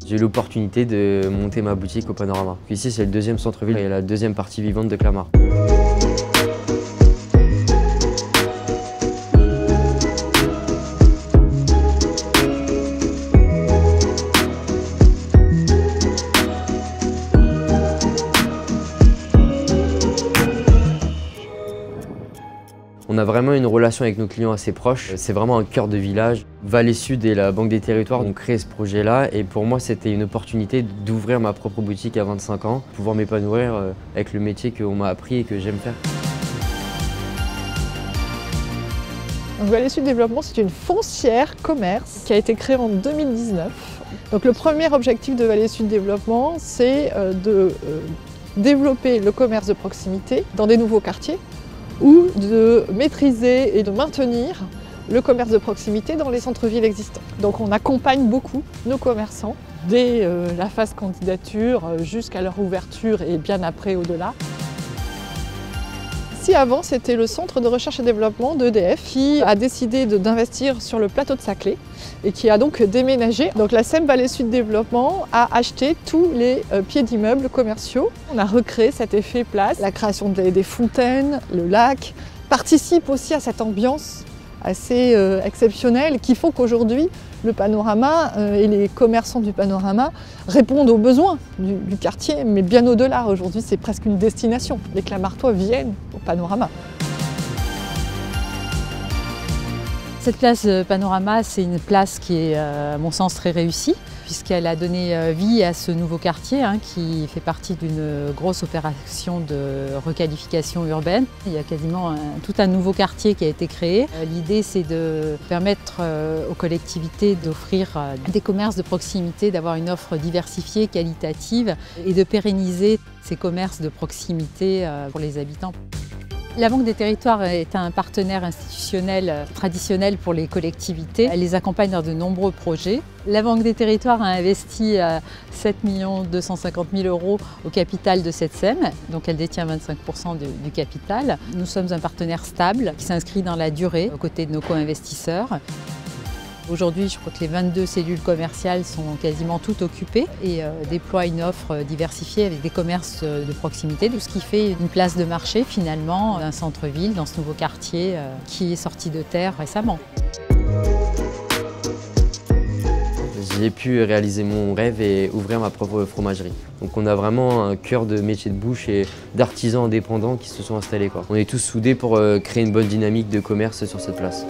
J'ai eu l'opportunité de monter ma boutique au Panorama. Ici, c'est le deuxième centre-ville et la deuxième partie vivante de Clamart. On a vraiment une relation avec nos clients assez proche. C'est vraiment un cœur de village. Vallée Sud et la Banque des Territoires ont créé ce projet-là et pour moi c'était une opportunité d'ouvrir ma propre boutique à 25 ans, pouvoir m'épanouir avec le métier qu'on m'a appris et que j'aime faire. Donc, Vallée Sud Développement, c'est une foncière commerce qui a été créée en 2019. Donc le premier objectif de Vallée Sud Développement, c'est de développer le commerce de proximité dans des nouveaux quartiers ou de maîtriser et de maintenir le commerce de proximité dans les centres-villes existants. Donc on accompagne beaucoup nos commerçants dès la phase candidature jusqu'à leur ouverture et bien après au-delà. Si avant c'était le centre de recherche et développement d'EDF qui a décidé d'investir sur le plateau de Saclay et qui a donc déménagé. Donc la SEM Vallée Sud Développement a acheté tous les pieds d'immeubles commerciaux. On a recréé cet effet place, la création des fontaines, le lac, participe aussi à cette ambiance assez exceptionnelle qui font qu'aujourd'hui le panorama et les commerçants du panorama répondent aux besoins du quartier, mais bien au-delà. Aujourd'hui, c'est presque une destination. Les Clamartois viennent au panorama. Cette place Panorama, c'est une place qui est, à mon sens, très réussie, puisqu'elle a donné vie à ce nouveau quartier qui fait partie d'une grosse opération de requalification urbaine. Il y a quasiment tout un nouveau quartier qui a été créé. L'idée, c'est de permettre aux collectivités d'offrir des commerces de proximité, d'avoir une offre diversifiée, qualitative et de pérenniser ces commerces de proximité pour les habitants. La Banque des Territoires est un partenaire institutionnel traditionnel pour les collectivités. Elle les accompagne dans de nombreux projets. La Banque des Territoires a investi 7 250 000 € au capital de cette SEM, donc elle détient 25% du capital. Nous sommes un partenaire stable qui s'inscrit dans la durée aux côtés de nos co-investisseurs. Aujourd'hui, je crois que les 22 cellules commerciales sont quasiment toutes occupées et déploient une offre diversifiée avec des commerces de proximité, tout ce qui fait une place de marché finalement d'un centre-ville dans ce nouveau quartier qui est sorti de terre récemment. J'ai pu réaliser mon rêve et ouvrir ma propre fromagerie. Donc on a vraiment un cœur de métier de bouche et d'artisans indépendants qui se sont installés. On est tous soudés pour créer une bonne dynamique de commerce sur cette place.